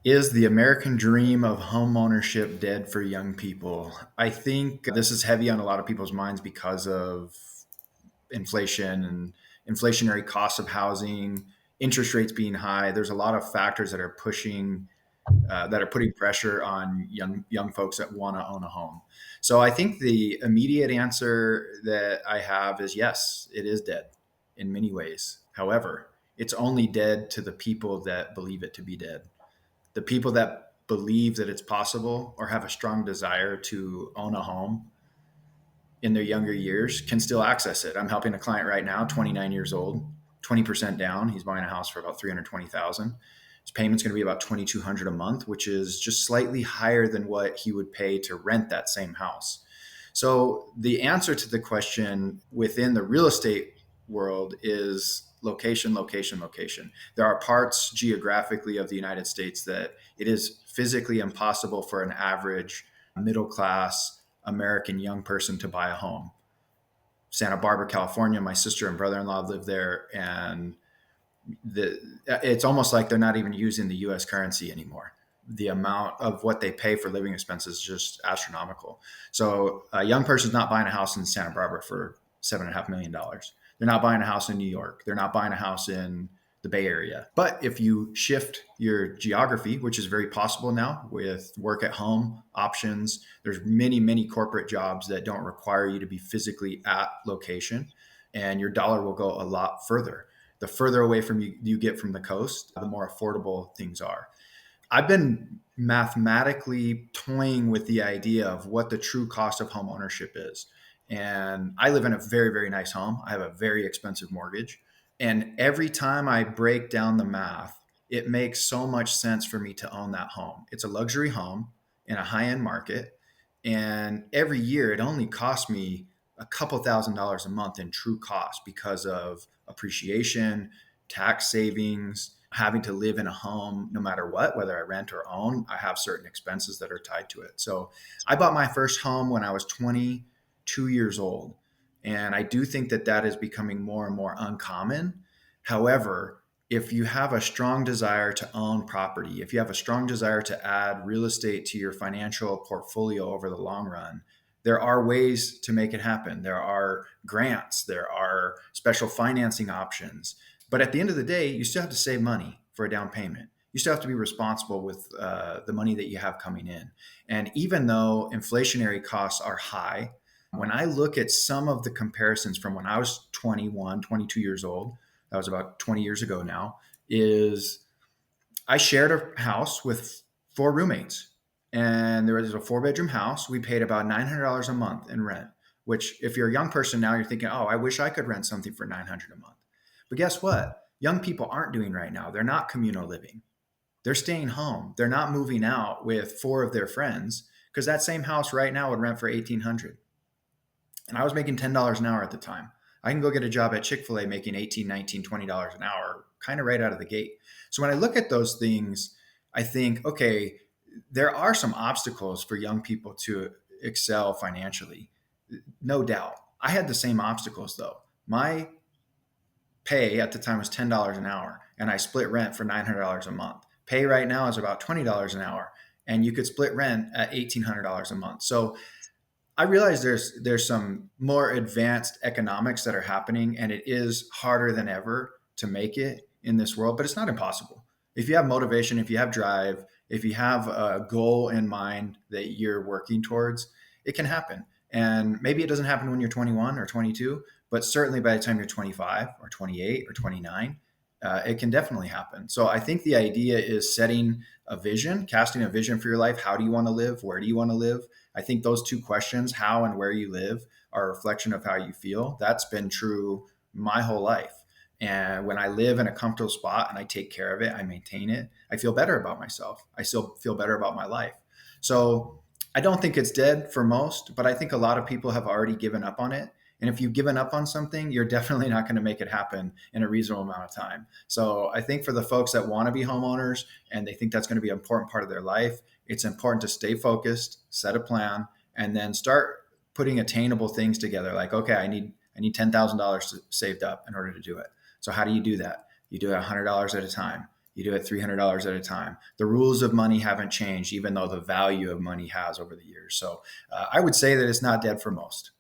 Is the American dream of homeownership dead for young people? I think this is heavy on a lot of people's minds because of inflation and inflationary costs of housing, interest rates being high. There's a lot of factors that are putting pressure on young folks that want to own a home. So I think the immediate answer that I have is yes, it is dead in many ways. However, it's only dead to the people that believe it to be dead. The people that believe that it's possible or have a strong desire to own a home in their younger years can still access it. I'm helping a client right now, 29 years old, 20% down. He's buying a house for about 320,000. His payment's going to be about 2,200 a month, which is just slightly higher than what he would pay to rent that same house. So the answer to the question within the real estate world is location, location, location. There are parts geographically of the United States that it is physically impossible for an average middle class American young person to buy a home. Santa Barbara, California, my sister and brother-in-law live there, and it's almost like they're not even using the U.S. currency anymore. The amount of what they pay for living expenses is just astronomical. So a young person's not buying a house in Santa Barbara for $7.5 million. They're not buying a house in New York. They're not buying a house in the Bay Area. But if you shift your geography, which is very possible now with work at home options, there's many, many corporate jobs that don't require you to be physically at location, and your dollar will go a lot further. The further away from you get from the coast, the more affordable things are. I've been mathematically toying with the idea of what the true cost of home ownership is. And I live in a very, very nice home. I have a very expensive mortgage. And every time I break down the math, it makes so much sense for me to own that home. It's a luxury home in a high end market. And every year it only costs me a couple $1,000s a month in true cost because of appreciation, tax savings, having to live in a home no matter what, whether I rent or own. I have certain expenses that are tied to it. So I bought my first home when I was 22 years old. And I do think that that is becoming more and more uncommon. However, if you have a strong desire to own property, if you have a strong desire to add real estate to your financial portfolio over the long run, there are ways to make it happen. There are grants, there are special financing options. But at the end of the day, you still have to save money for a down payment. You still have to be responsible with the money that you have coming in. And even though inflationary costs are high, when I look at some of the comparisons from when I was 21, 22 years old, that was about 20 years ago now, is I shared a house with four roommates. And there was a four-bedroom house. We paid about $900 a month in rent, which if you're a young person now, you're thinking, oh, I wish I could rent something for $900 a month. But guess what? Young people aren't doing right now. They're not communal living. They're staying home. They're not moving out with four of their friends because that same house right now would rent for $1,800. And I was making $10 an hour at the time. I can go get a job at Chick-fil-A making $18, $19, $20 an hour, kind of right out of the gate. So when I look at those things, I think, okay, there are some obstacles for young people to excel financially. No doubt. I had the same obstacles though. My pay at the time was $10 an hour, and I split rent for $900 a month. Pay right now is about $20 an hour, and you could split rent at $1,800 a month. So I realize there's some more advanced economics that are happening, and it is harder than ever to make it in this world, but it's not impossible. If you have motivation, if you have drive, if you have a goal in mind that you're working towards, it can happen. And maybe it doesn't happen when you're 21 or 22, but certainly by the time you're 25 or 28 or 29, it can definitely happen. So I think the idea is setting a vision, casting a vision for your life. How do you want to live? Where do you want to live? I think those two questions, how and where you live, are a reflection of how you feel. That's been true my whole life. And when I live in a comfortable spot and I take care of it, I maintain it, I feel better about myself. I still feel better about my life. So I don't think it's dead for most, but I think a lot of people have already given up on it. And if you've given up on something, you're definitely not going to make it happen in a reasonable amount of time. So I think for the folks that want to be homeowners and they think that's going to be an important part of their life, it's important to stay focused, set a plan, and then start putting attainable things together. Like, okay, I need $10,000 saved up in order to do it. So how do you do that? You do it $100 at a time. You do it $300 at a time. The rules of money haven't changed, even though the value of money has over the years. So I would say that it's not dead for most.